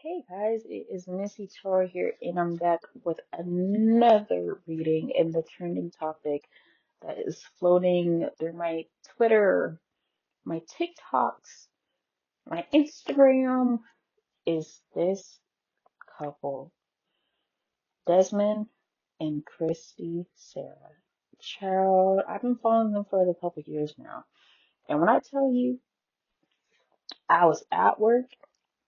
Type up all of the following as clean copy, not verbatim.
Hey guys, it is Missy Chor here, and I'm back with another reading in the trending topic that is floating through my Twitter, my TikToks, my Instagram. Is this couple, Desmond and Kristy Sarah? Child, I've been following them for a couple years now, and when I tell you, I was at work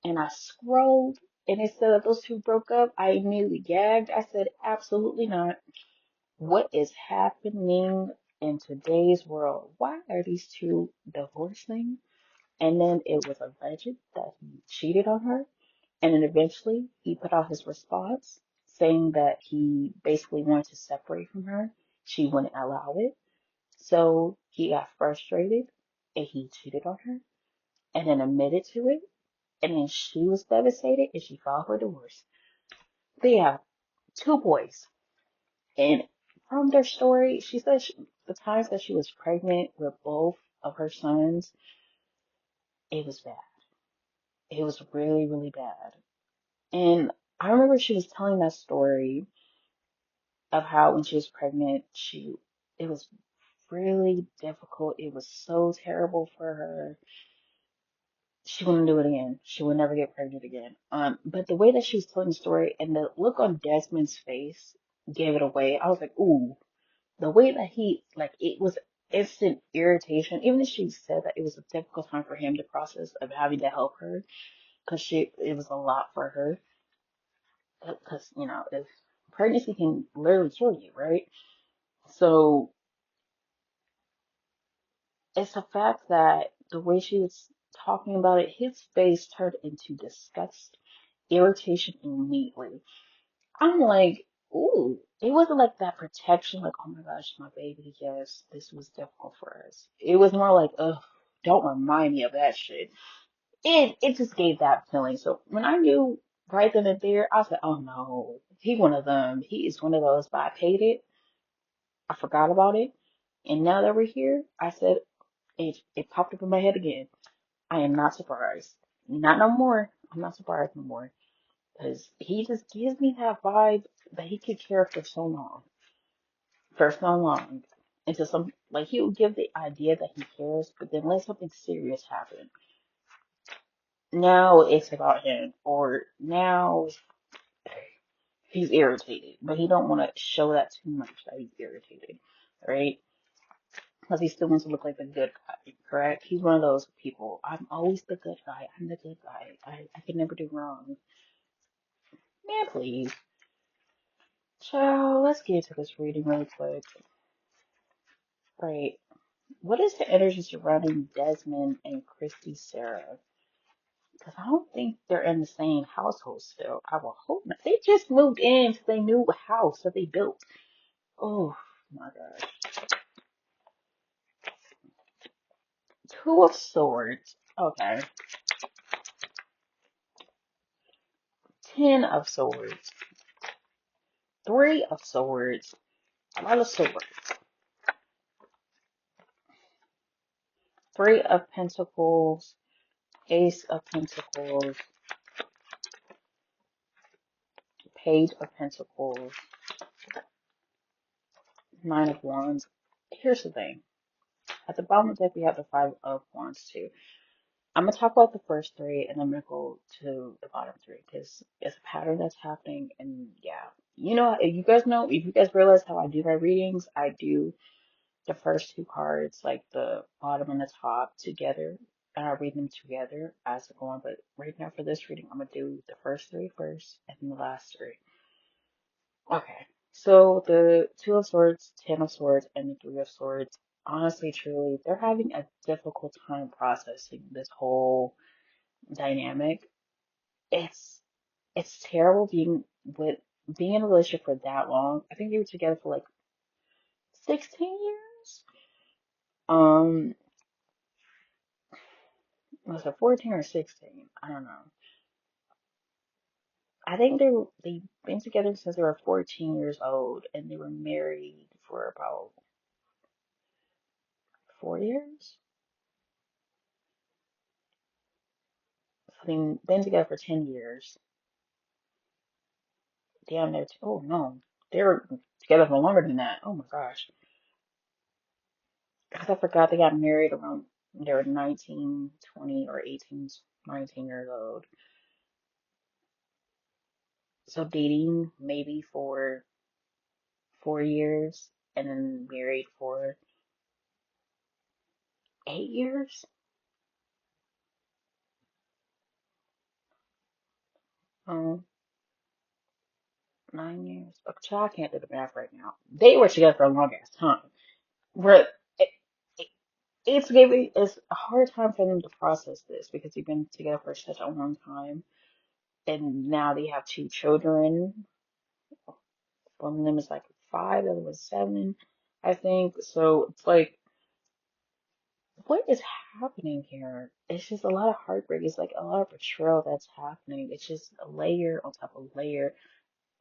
and I scrolled and it said that those two broke up, I immediately gagged. I said, absolutely not. What is happening in today's world? Why are these two divorcing? And then it was alleged that he cheated on her. And then eventually he put out his response saying that he basically wanted to separate from her. She wouldn't allow it. So he got frustrated and he cheated on her and then admitted to it. And then she was devastated and she filed for divorce. They have two boys. And from their story, she said the times that she was pregnant with both of her sons, it was bad. It was really, really bad. And I remember she was telling that story of how when she was pregnant, it was really difficult. It was so terrible for her. She wouldn't do it again. She would never get pregnant again. But the way that she was telling the story and the look on Desmond's face gave it away. I was like, ooh, the way that it was instant irritation. Even if she said that it was a difficult time for him to process of having to help her, because it was a lot for her. Because if pregnancy can literally kill you, right? So it's the fact that the way she was talking about it, his face turned into disgust, irritation immediately. I'm like, ooh, it wasn't like that protection, like, oh my gosh, my baby, yes, this was difficult for us. It was more like, ugh, don't remind me of that shit. It just gave that feeling. So when I knew right then and there, I said, oh no, he's one of them. He is one of those, but I paid it. I forgot about it. And now that we're here, I said, it popped up in my head again. I am not surprised. Not no more. I'm not surprised no more. Because he just gives me that vibe that he could care for so long. Until like he would give the idea that he cares, but then let something serious happen. Now it's about him, or now he's irritated, but he don't want to show that too much that he's irritated, right? Because he still wants to look like the good guy, correct? He's one of those people. I'm always the good guy. I'm the good guy. I can never do wrong. Man, please. So let's get into this reading really quick. Right. What is the energy surrounding Desmond and Kristy Sarah? Because I don't think they're in the same household still. I will hope not. They just moved into their new house that they built. Oh my God. Two of Swords. Okay. Ten of Swords. Three of Swords. A lot of swords. Three of Pentacles. Ace of Pentacles. Page of Pentacles. Nine of Wands. Here's the thing. At the bottom of the deck, we have the Five of Wands too. I'm gonna talk about the first three, and I'm gonna go to the bottom three because it's a pattern that's happening. And yeah, if you guys realize how I do my readings, I do the first two cards, like the bottom and the top, together, and I read them together as they go on. But right now for this reading, I'm gonna do the first three first, and then the last three. Okay. So the Two of Swords, Ten of Swords, and the Three of Swords, honestly, truly, they're having a difficult time processing this whole dynamic. It's it's terrible being in a relationship for that long. I think they were together for like 16 years. Um, was it 14 or 16? I don't know. I think they've been together since they were 14 years old, and they were married for about 4 years. been together for 10 years. Damn, oh no, they were together for longer than that. Oh my gosh. Because I forgot they got married around, they were 19, 20, or 18, 19 years old. So dating maybe for 4 years and then married for 8 years? Um, 9 years. Oh, child, I can't do the math right now. They were together for a long ass time. But it, it, it's a hard time for them to process this because they've been together for such a long time. And now they have two children. One of them is like 5, the other was 7, I think. So it's like, what is happening here? It's just a lot of heartbreak. It's like a lot of betrayal that's happening. It's just a layer on top of layer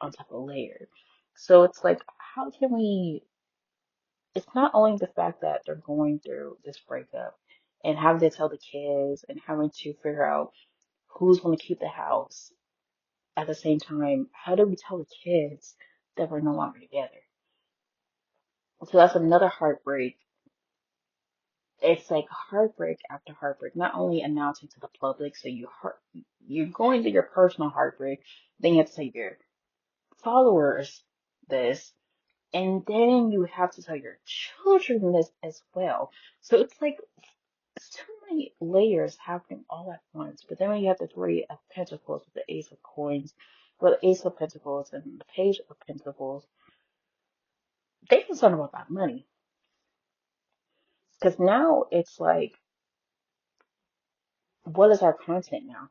on top of layer. So it's like, how can we? It's not only the fact that they're going through this breakup and having to tell the kids and having to figure out who's going to keep the house. At the same time, how do we tell the kids that we're no longer together? So that's another heartbreak. It's like heartbreak after heartbreak, not only announcing to the public, so you're going through your personal heartbreak, then you have to tell your followers this, and then you have to tell your children this as well. So it's like it's too many layers happening all at once. But then when you have the Three of Pentacles with the Ace of Coins, well, the Ace of Pentacles and the Page of Pentacles, they concerned about that money. Because now it's like, what is our content now?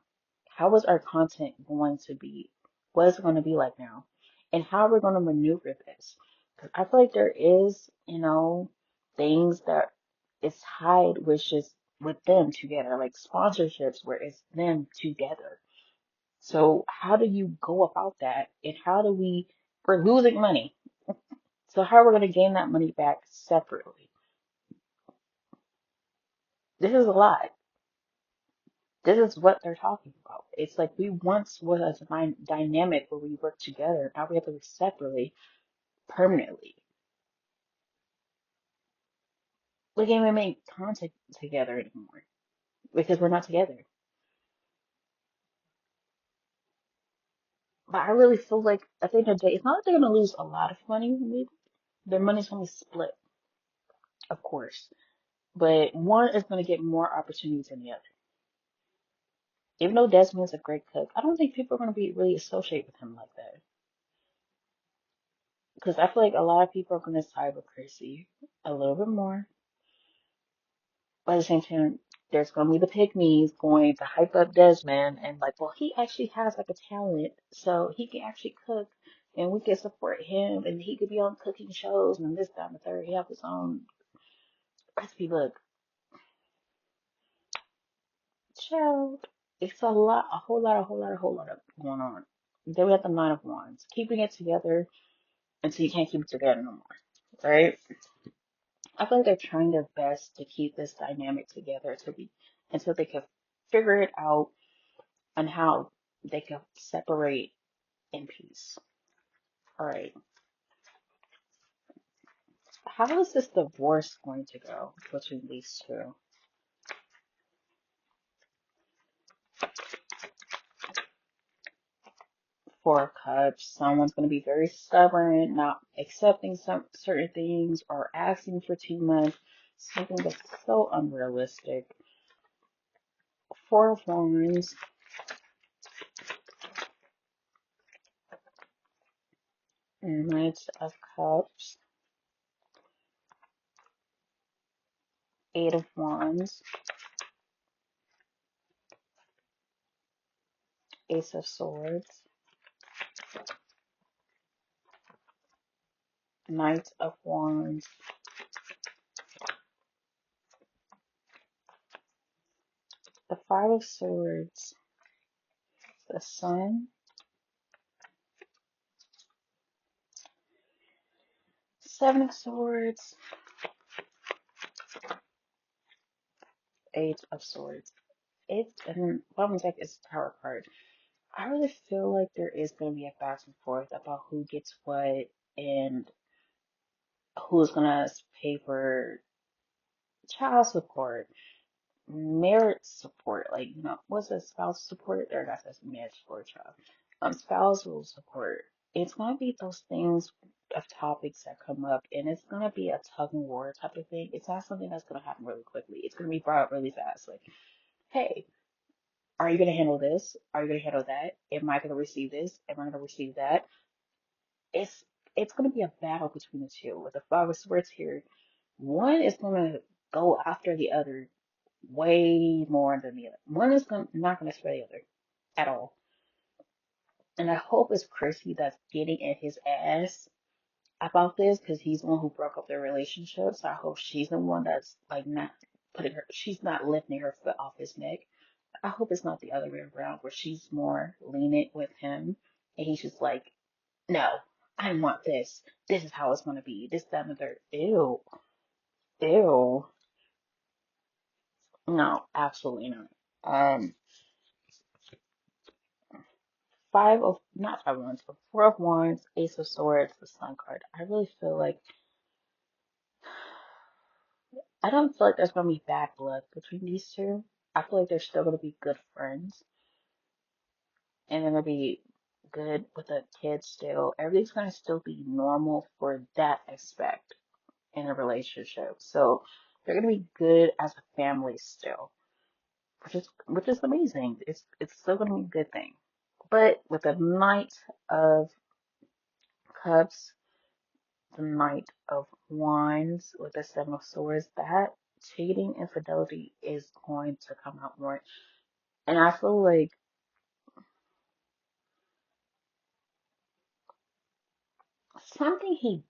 How is our content going to be? What is it going to be like now? And how are we going to maneuver this? Because I feel like there is, things that is tied with just with them together, like sponsorships where it's them together. So how do you go about that? And we're losing money. So how are we going to gain that money back separately? This is a lot. This is what they're talking about. It's like we once was a dynamic where we worked together. Now we have to work separately, permanently. We can't even make content together anymore because we're not together. But I really feel like at the end of the day, it's not like they're going to lose a lot of money. Maybe their money's going to be split, of course. But one is going to get more opportunities than the other. Even though Desmond's a great cook, I don't think people are going to be really associate with him like that. Because I feel like a lot of people are going to side with Kristy a little bit more. But at the same time, there's going to be the pygmies going to hype up Desmond and like, well, he actually has like a talent, so he can actually cook, and we can support him, and he could be on cooking shows and this, that, and the third. He has his own recipe book. Child, it's a lot, a whole lot, a whole lot, a whole lot of going on. Then we have the Nine of Wands, keeping it together until you can't keep it together no more, right? I feel like they're trying their best to keep this dynamic together until they can figure it out on how they can separate in peace. All right. How is this divorce going to go between these two? Four of Cups. Someone's going to be very stubborn, not accepting some certain things or asking for too much. Something that's so unrealistic. Four of Wands. Knight of Cups. Eight of Wands. Ace of Swords. Knight of Wands. The Five of Swords. The Sun. Seven of Swords. Eight of Swords. it's and bottom deck is tarot card. I really feel like there is going to be a back and forth about who gets what and who's going to pay for child support, marriage support, like, what's a spouse support? Or that's marriage support, child. Spousal support. It's going to be those things of topics that come up, and it's going to be a tug and war type of thing. It's not something that's going to happen really quickly. It's going to be brought up really fast. Like, hey, are you going to handle this? Are you going to handle that? Am I going to receive this? Am I going to receive that? It's it's going to be a battle between the two. With the Five of Swords here, one is going to go after the other way more than the other. One is not going to spare the other at all. And I hope it's Kristy that's getting in his ass about this because he's the one who broke up their relationship. So I hope she's the one that's like not she's not lifting her foot off his neck. I hope it's not the other way around where she's more lenient with him and he's just like, no, I want this. This is how it's going to be. This, that, and the third. Ew. Ew. No, absolutely not. Um, not five of wands, but four of wands, ace of swords, the sun card. I really feel like, I don't feel like there's going to be bad blood between these two. I feel like they're still going to be good friends and they're going to be good with the kids still. Everything's going to still be normal for that aspect in a relationship. So they're going to be good as a family still, which is amazing. It's still going to be a good thing. But with the Knight of Cups, the Knight of Wands, with the Seven of Swords, that cheating infidelity is going to come out more. And I feel like something he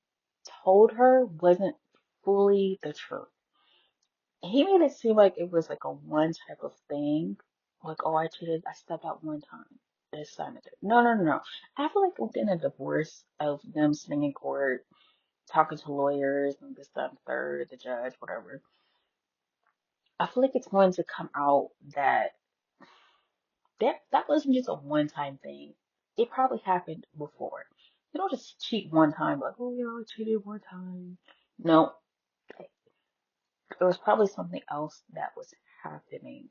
told her wasn't fully the truth. He made it seem like it was like a one type of thing. Like, oh, I cheated, I stepped out one time. This time it. No, no, no, no. I feel like within a divorce of them sitting in court, talking to lawyers and this, that, and third, the judge, whatever. I feel like it's going to come out that that wasn't just a one time thing. It probably happened before. You don't just cheat one time, like, oh yeah, I cheated one time. No, there was probably something else that was happening,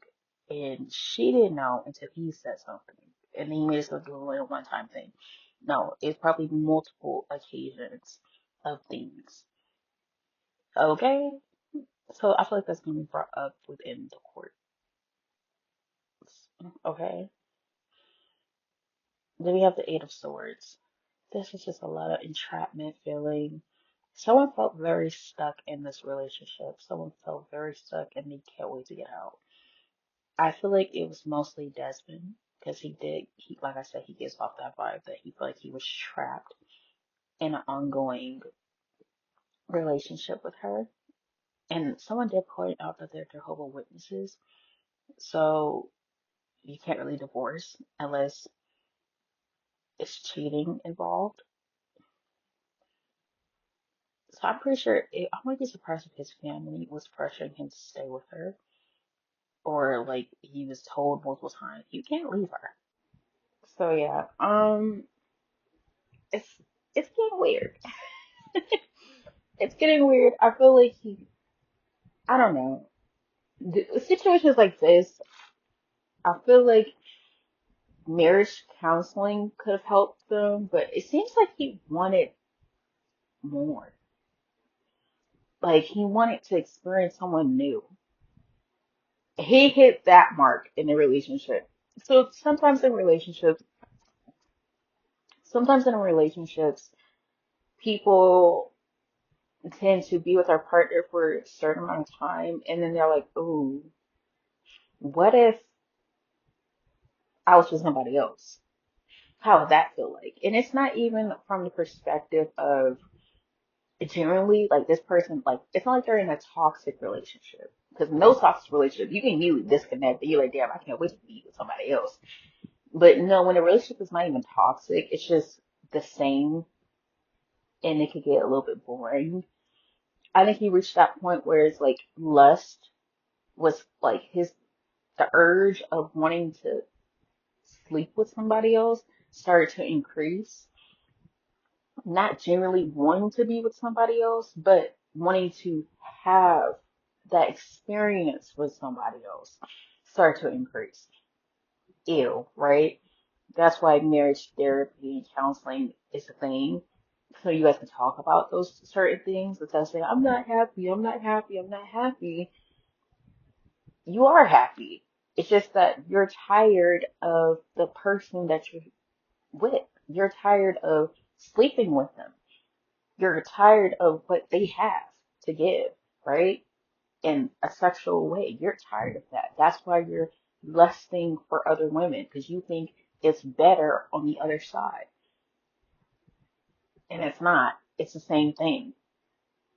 and she didn't know until he said something, and then he made it so do a one time thing. No, it's probably multiple occasions of things. Okay, so I feel like that's gonna be brought up within the court. Okay, then we have the Eight of Swords. This is just a lot of entrapment feeling. Someone felt very stuck in this relationship. Someone felt very stuck and they can't wait to get out. I feel like it was mostly Desmond because like I said, he gives off that vibe that he felt like he was trapped in an ongoing relationship with her. And someone did point out that they're Jehovah Witnesses, so you can't really divorce unless it's cheating involved. So I'm pretty sure I wouldn't be surprised if his family was pressuring him to stay with her, or like he was told multiple times, you can't leave her. So yeah, it's it's getting weird. It's getting weird. I feel like I don't know. Situations like this, I feel like marriage counseling could have helped them, but it seems like he wanted more. Like he wanted to experience someone new. He hit that mark in the relationship. So sometimes in relationships, people tend to be with our partner for a certain amount of time, and then they're like, "Ooh, what if I was with somebody else? How would that feel like?" And it's not even from the perspective of generally like this person, like it's not like they're in a toxic relationship. Because no toxic relationship, you can immediately disconnect and you're like, damn, I can't wait to be with somebody else. But no, when a relationship is not even toxic, it's just the same and it could get a little bit boring. I think he reached that point where it's like lust was like his the urge of wanting to sleep with somebody else started to increase. Not generally wanting to be with somebody else, but wanting to have that experience with somebody else started to increase. Ew, right? That's why marriage therapy and counseling is a thing. So you guys can talk about those certain things instead of saying, I'm not happy, I'm not happy, I'm not happy. You are happy. It's just that you're tired of the person that you're with. You're tired of sleeping with them. You're tired of what they have to give, right? In a sexual way. You're tired of that. That's why you're lusting for other women because you think it's better on the other side. And it's not. It's the same thing.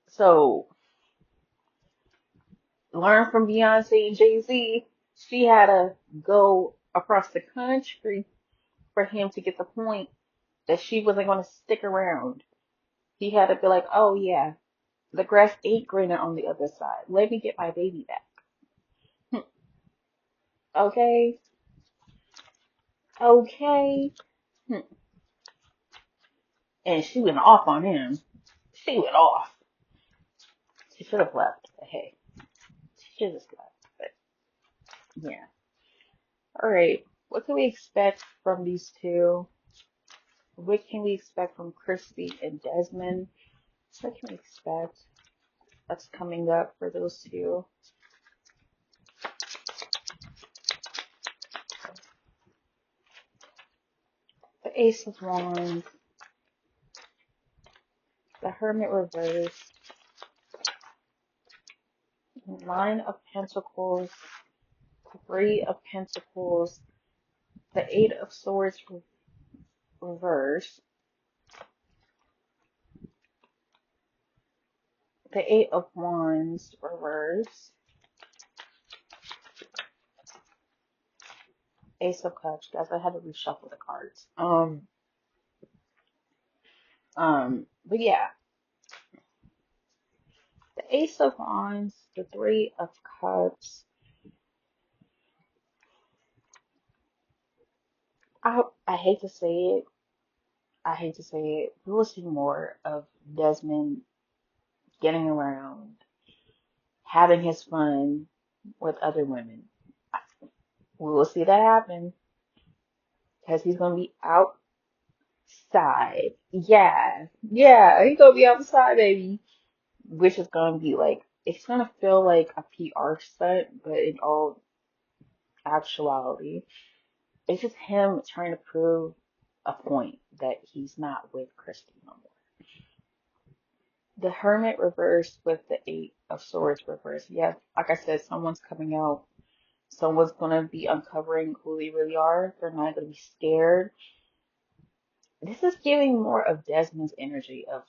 So learn from Beyonce and Jay-Z. She had to go across the country for him to get the point that she wasn't going to stick around. He had to be like, oh yeah, the grass ain't greener on the other side. Let me get my baby back. Okay? Okay? And she went off on him. She went off. She should have left. But hey, she should have just left. But yeah. Alright. What can we expect from these two? What can we expect from Kristy and Desmond? What can we expect that's coming up for those two? The Ace of Wands, the Hermit reverse, Nine of Pentacles, Three of Pentacles, the Eight of Swords reverse, the Eight of Wands reverse, Ace of Cups. Guys, I had to reshuffle the cards. But yeah, the Ace of Wands, the Three of Cups. I hate to say it. I hate to say it. We will see more of Desmond getting around, having his fun with other women. We will see that happen because he's gonna be outside. Yeah, yeah, he's gonna be outside, baby. Which is gonna be like, it's gonna feel like a PR stunt, but in all actuality, it's just him trying to prove a point that he's not with Kristy no more. The Hermit reversed with the Eight of Swords reversed. Yeah, like I said, someone's coming out. Someone's gonna be uncovering who they really are. They're not gonna be scared. This is giving more of Desmond's energy of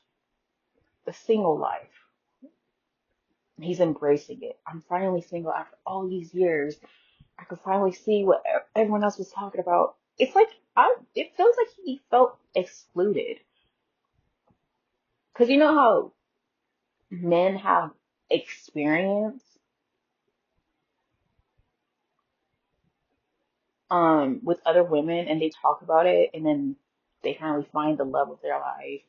the single life. He's embracing it. I'm finally single after all these years. I could finally see what everyone else was talking about. It's like it feels like he felt excluded. Cause you know how men have experience with other women and they talk about it and then they finally find the love of their life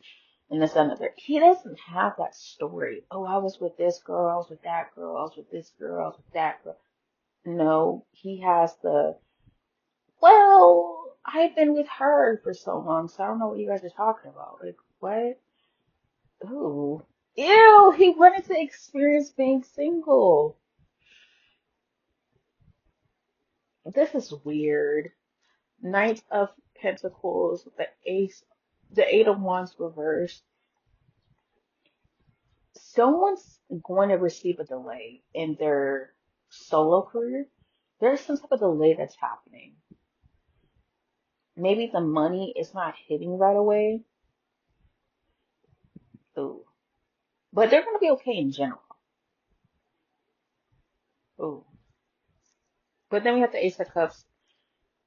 and this and other. He doesn't have that story. Oh, I was with this girl, I was with that girl, I was with this girl, I was with that girl. No, he has the, well, I've been with her for so long, so I don't know what you guys are talking about. Like, what? Ooh. Ew, he wanted to experience being single. This is weird. Knight of Pentacles, the Eight of Wands reversed. Someone's going to receive a delay in their solo career. There's some type of delay that's happening. Maybe the money is not hitting right away. Ooh. But they're going to be okay in general. Ooh. But then we have the Ace of Cups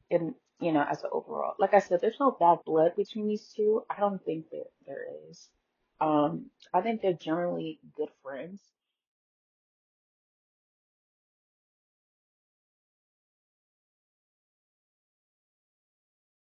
in, as an overall. Like I said, there's no bad blood between these two. I don't think that there is. I think they're generally good friends.